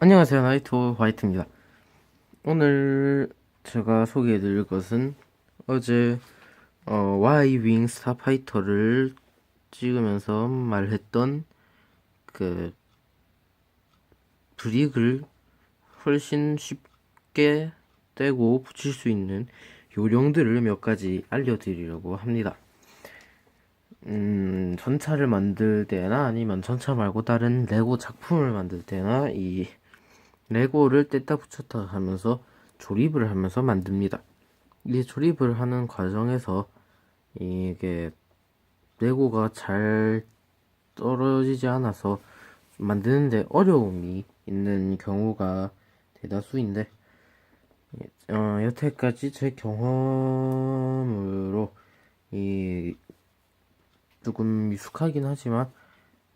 안녕하세요. 나이트 화이트입니다. 오늘 제가 소개해드릴 것은 어제 Y윙 스타파이터를 찍으면서 말했던 그 브릭을 훨씬 쉽게 떼고 붙일 수 있는 요령들을 몇 가지 알려드리려고 합니다. 전차를 만들 때나 아니면 전차 말고 다른 레고 작품을 만들 때나 이 레고를 뗐다 붙였다 하면서 조립을 하면서 만듭니다. 이 조립을 하는 과정에서 이게 레고가 잘 떨어지지 않아서 만드는데 어려움이 있는 경우가 대다수인데, 여태까지 제 경험으로 이 조금 미숙하긴 하지만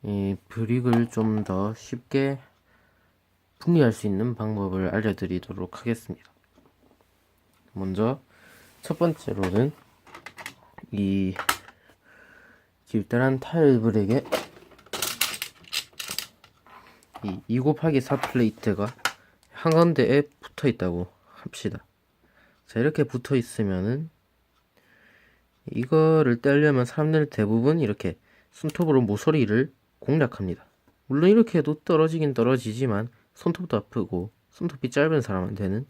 이 브릭을 좀 더 쉽게 분리할 수 있는 방법을 알려드리도록 하겠습니다. 먼저 첫 번째로는 이 길다란 타일 브릭에 이 2 곱하기 4 플레이트가 한가운데에 붙어 있다고 합시다. 자, 이렇게 붙어 있으면은 이거를 떼려면 사람들 대부분 이렇게 손톱으로 모서리를 공략합니다. 물론 이렇게 해도 떨어지긴 떨어지지만 손톱도 아프고 손톱이 짧은 사람한테는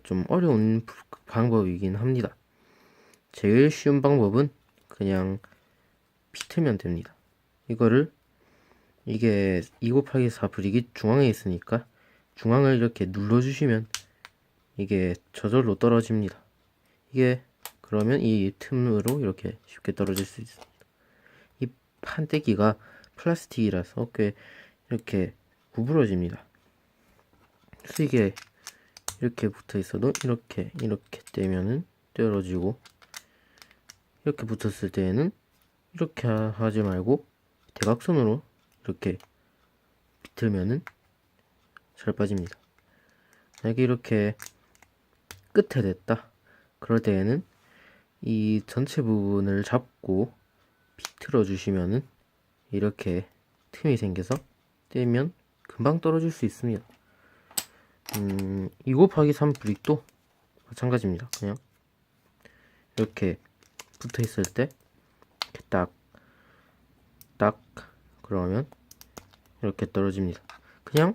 좀 어려운 방법이긴 합니다. 제일 쉬운 방법은 그냥 비트면 됩니다. 이게 2 곱하기 4 브릭이 중앙에 있으니까 중앙을 이렇게 눌러주시면 이게 저절로 떨어집니다. 이게 그러면 이 틈으로 이렇게 쉽게 떨어질 수 있습니다. 이 판때기가 플라스틱이라서 꽤 이렇게 구부러집니다. 그래서 이게 이렇게 붙어 있어도 이렇게 떼면은 떨어지고, 이렇게 붙었을 때에는 이렇게 하지 말고 대각선으로 이렇게 비틀면은 잘 빠집니다. 만약에 이렇게 끝에 됐다 그럴 때에는 이 전체 부분을 잡고 비틀어 주시면은 이렇게 틈이 생겨서 떼면 금방 떨어질 수 있습니다. 2 곱하기 3 브릭도 마찬가지입니다. 그냥 이렇게 붙어 있을 때 이렇게 딱 그러면 이렇게 떨어집니다. 그냥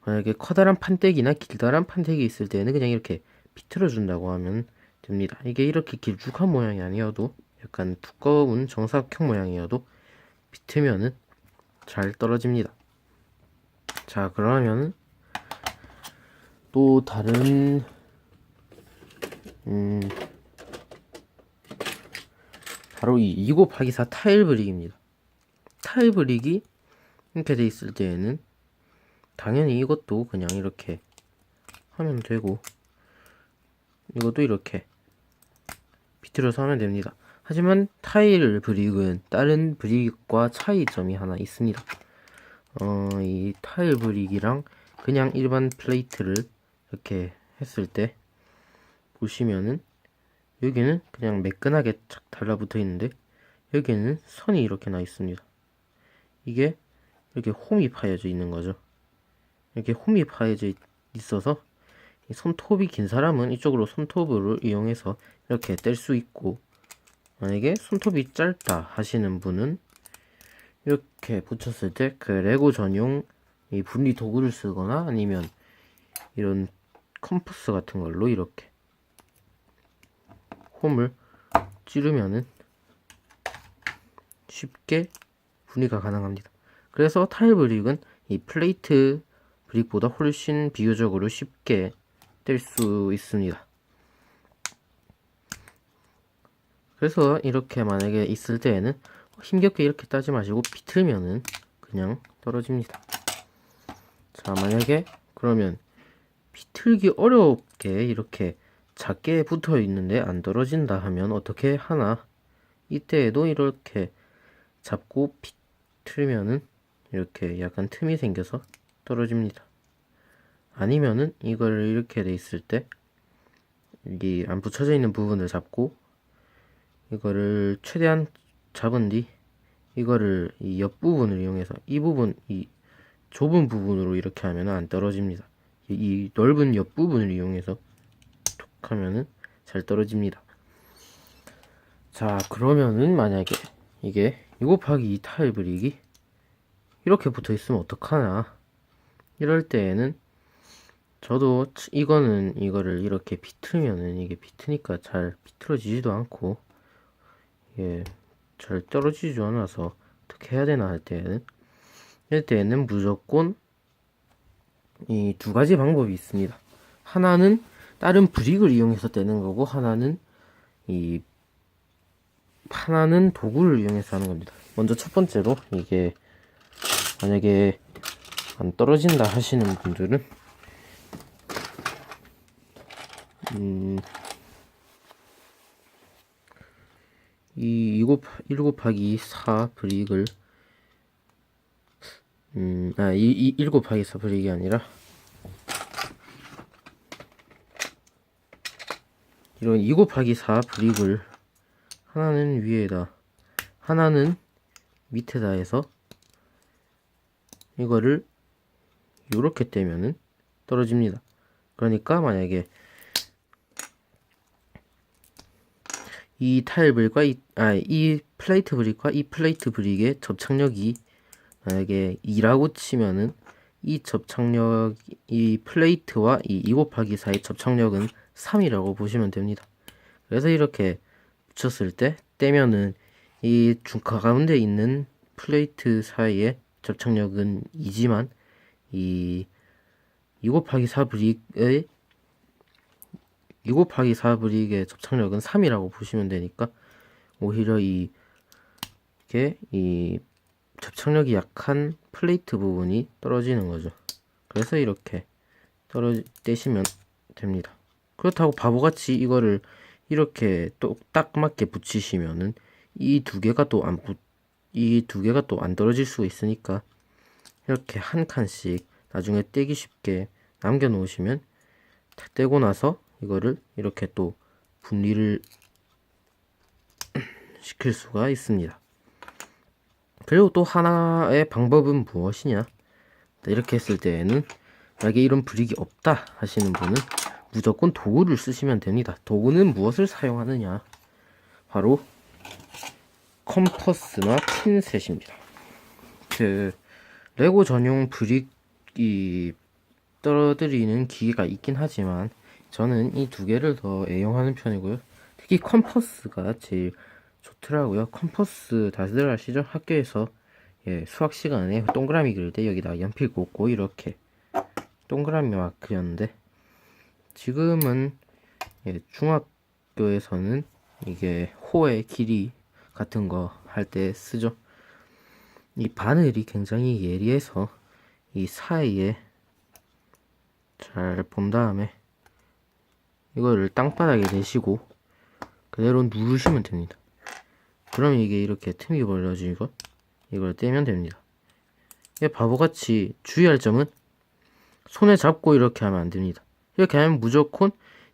만약에 커다란 판때기나 길다란 판때기 있을 때는 그냥 이렇게 비틀어 준다고 하면 됩니다. 이게 이렇게 길쭉한 모양이 아니어도 약간 두꺼운 정사각형 모양이어도 비트면은 잘 떨어집니다. 자, 그러면은 또 다른 바로 이 2 곱하기 4 타일 브릭입니다. 타일 브릭이 이렇게 돼 있을 때에는 당연히 이것도 그냥 이렇게 하면 되고, 이것도 이렇게 비틀어서 하면 됩니다. 하지만 타일 브릭은 다른 브릭과 차이점이 하나 있습니다. 이 타일 브릭이랑 그냥 일반 플레이트를 이렇게 했을 때 보시면은 여기는 그냥 매끈하게 착 달라붙어 있는데 여기는 선이 이렇게 나 있습니다. 이게 이렇게 홈이 파여져 있는 거죠. 이렇게 홈이 파여져 있어서 손톱이 긴 사람은 이쪽으로 손톱을 이용해서 이렇게 뗄 수 있고, 만약에 손톱이 짧다 하시는 분은 이렇게 붙였을 때 그 레고 전용 이 분리 도구를 쓰거나 아니면 이런 컴퍼스 같은 걸로 이렇게 홈을 찌르면은 쉽게 분리가 가능합니다. 그래서 타일 브릭은 이 플레이트 브릭보다 훨씬 비교적으로 쉽게 뗄 수 있습니다. 그래서 이렇게 만약에 있을 때에는 힘겹게 이렇게 따지 마시고 비틀면은 그냥 떨어집니다. 자, 만약에 그러면 비틀기 어렵게 이렇게 작게 붙어 있는데 안 떨어진다 하면 어떻게 하나? 이때에도 이렇게 잡고 비틀면은 이렇게 약간 틈이 생겨서 떨어집니다. 아니면은 이걸 이렇게 돼 있을 때 이 안 붙여져 있는 부분을 잡고 이거를 최대한 잡은 뒤 이거를 이 옆부분을 이용해서 이 부분 이 좁은 부분으로 이렇게 하면 안 떨어집니다. 이 넓은 옆부분을 이용해서 톡 하면은 잘 떨어집니다. 자, 그러면은 만약에 이게 2 곱하기 2 타일 브릭이 이렇게 붙어 있으면 어떡하나, 이럴 때에는 저도 이거를 이렇게 비틀면은 이게 비트니까 잘 비틀어지지도 않고 이게 잘 떨어지지도 않아서 어떻게 해야 되나 할 때에는, 이럴 때에는 무조건 이 두 가지 방법이 있습니다. 하나는 다른 브릭을 이용해서 떼는 거고, 하나는 도구를 이용해서 하는 겁니다. 먼저 첫 번째로, 이게 만약에 안 떨어진다 하시는 분들은 이 1 곱하기 4 브릭을 1 곱하기 4 브릭이 아니라 이런 2 곱하기 4 브릭을 하나는 위에다 하나는 밑에다 해서 이거를 요렇게 떼면은 떨어집니다. 그러니까 만약에 이 타일 브릭과 이 플레이트 브릭과 이 플레이트 브릭의 접착력이 만약에 2라고 치면은 이 플레이트와 이 2 곱하기 4의 접착력은 3이라고 보시면 됩니다. 그래서 이렇게 붙였을 때 떼면은 이 가운데 있는 플레이트 사이의 접착력은 2지만 이 2 곱하기 4 브릭의 2 곱하기 4 브릭의 접착력은 3이라고 보시면 되니까 오히려 이 접착력이 약한 플레이트 부분이 떨어지는 거죠. 그래서 이렇게 떼시면 됩니다. 그렇다고 바보같이 이거를 이렇게 또 딱 맞게 붙이시면은 이 두 개가 또 안 떨어질 수가 있으니까 이렇게 한 칸씩 나중에 떼기 쉽게 남겨 놓으시면 다 떼고 나서 이거를 이렇게 또 분리를 시킬 수가 있습니다. 그리고 또 하나의 방법은 무엇이냐, 이렇게 했을 때에는 만약에 이런 브릭이 없다 하시는 분은 무조건 도구를 쓰시면 됩니다. 도구는 무엇을 사용하느냐, 바로 컴퍼스나 핀셋입니다. 레고 전용 브릭이 떨어뜨리는 기계가 있긴 하지만 저는 이 두 개를 더 애용하는 편이고요. 특히 컴퍼스가 제일 좋더라고요. 컴퍼스 다들 아시죠? 학교에서 수학 시간에 동그라미 그릴 때 여기다 연필 꽂고 이렇게 동그라미 막 그렸는데, 지금은 중학교에서는 이게 호의 길이 같은 거 할 때 쓰죠. 이 바늘이 굉장히 예리해서 이 사이에 잘 본 다음에 이거를 땅바닥에 내시고 그대로 누르시면 됩니다. 그럼 이게 이렇게 틈이 벌어지고 이걸 떼면 됩니다. 바보같이 주의할 점은 손에 잡고 이렇게 하면 안 됩니다. 이렇게 하면 무조건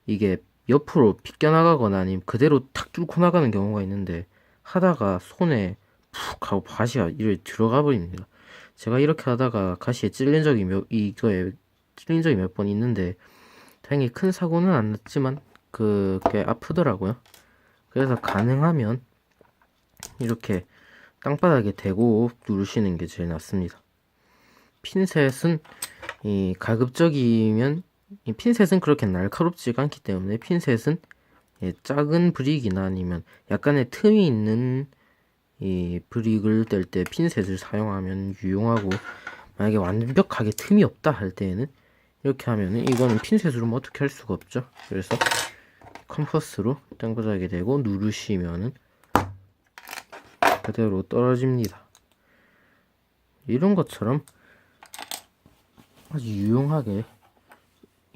이게 옆으로 비껴나가거나 아니면 그대로 탁 뚫고 나가는 경우가 있는데, 하다가 손에 푹 하고 가시가 이렇게 들어가 버립니다. 제가 이렇게 하다가 가시에 찔린 적이 몇 번 있는데 다행히 큰 사고는 안 났지만 꽤 아프더라고요. 그래서 가능하면 이렇게 땅바닥에 대고 누르시는 게 제일 낫습니다. 핀셋은 가급적이면 핀셋은 그렇게 날카롭지가 않기 때문에 핀셋은 작은 브릭이나 아니면 약간의 틈이 있는 이 브릭을 뗄 때 핀셋을 사용하면 유용하고, 만약에 완벽하게 틈이 없다 할 때에는 이렇게 하면은 이거는 핀셋으로 뭐 어떻게 할 수가 없죠. 그래서 컴퍼스로 땅바닥에 대고 누르시면은 그대로 떨어집니다. 이런 것처럼 아주 유용하게,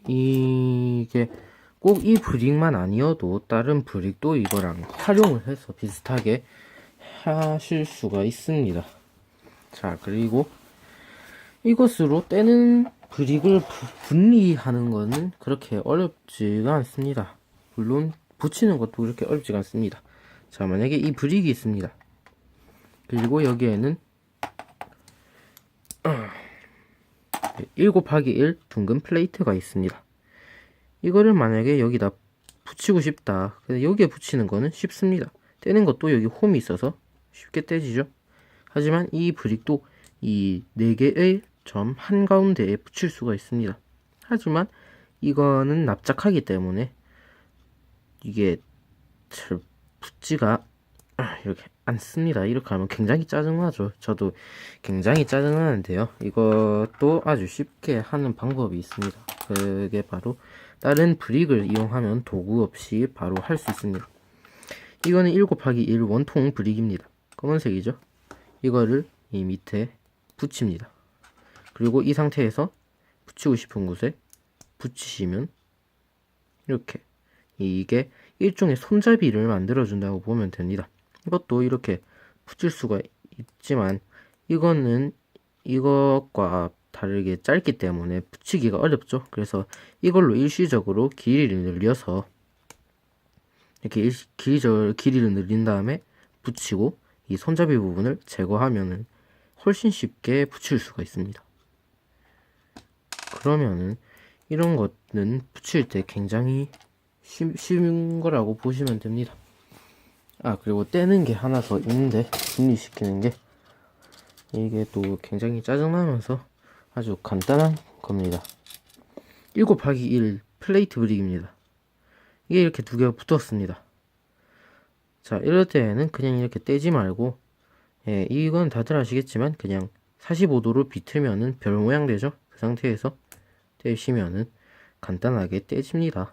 이게 꼭 이 브릭만 아니어도 다른 브릭도 이거랑 활용을 해서 비슷하게 하실 수가 있습니다. 자, 그리고 이것으로 떼는 브릭을 분리하는 거는 그렇게 어렵지가 않습니다. 물론 붙이는 것도 그렇게 어렵지가 않습니다. 자, 만약에 이 브릭이 있습니다. 그리고 여기에는 1 곱하기 1 둥근 플레이트가 있습니다. 이거를 만약에 여기다 붙이고 싶다. 근데 여기에 붙이는 거는 쉽습니다. 떼는 것도 여기 홈이 있어서 쉽게 떼지죠. 하지만 이 브릭도 이 4개의 점 한가운데에 붙일 수가 있습니다. 하지만 이거는 납작하기 때문에 이게 잘 붙지가 이렇게 않습니다. 이렇게 하면 굉장히 짜증나죠. 저도 굉장히 짜증나는데요. 이것도 아주 쉽게 하는 방법이 있습니다. 그게 바로 다른 브릭을 이용하면 도구 없이 바로 할 수 있습니다. 이거는 1 곱하기 1 원통 브릭입니다. 검은색이죠. 이거를 이 밑에 붙입니다. 그리고 이 상태에서 붙이고 싶은 곳에 붙이시면 이렇게 이게 일종의 손잡이를 만들어 준다고 보면 됩니다. 이것도 이렇게 붙일 수가 있지만 이거는 이것과 다르게 짧기 때문에 붙이기가 어렵죠. 그래서 이걸로 일시적으로 길이를 늘려서 이렇게 길이를 늘린 다음에 붙이고 이 손잡이 부분을 제거하면은 훨씬 쉽게 붙일 수가 있습니다. 그러면은 이런 것은 붙일 때 굉장히 쉬운 거라고 보시면 됩니다. 그리고 떼는 게 하나 더 있는데, 분리시키는 게 이게 또 굉장히 짜증나면서 아주 간단한 겁니다. 1 곱하기 1 플레이트 브릭입니다. 이게 이렇게 두 개가 붙었습니다. 자, 이럴 때에는 그냥 이렇게 떼지 말고, 이건 다들 아시겠지만 그냥 45도로 비틀면은 별 모양 되죠. 그 상태에서 떼시면은 간단하게 떼집니다.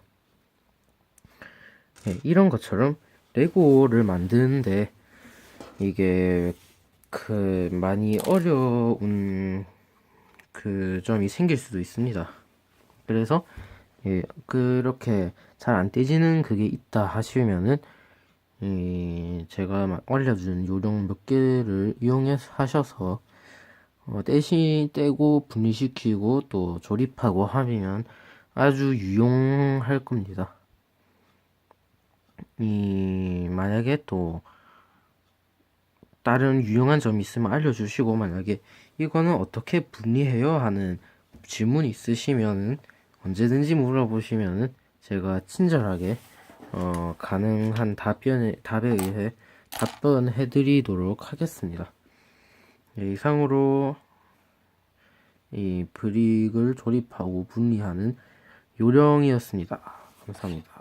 이런 것처럼 레고를 만드는데 이게 많이 어려운 점이 생길 수도 있습니다. 그래서 그렇게 잘 안 떼지는 그게 있다 하시면은 제가 알려준 요령 몇 개를 이용해서 하셔서 떼고 분리시키고 또 조립하고 하면 아주 유용할 겁니다. 만약에 또 다른 유용한 점이 있으면 알려주시고, 만약에 이거는 어떻게 분리해요 하는 질문이 있으시면은 언제든지 물어보시면은 제가 친절하게 가능한 답에 의해 답변해 드리도록 하겠습니다. 이상으로 이 브릭을 조립하고 분리하는 요령이었습니다. 감사합니다.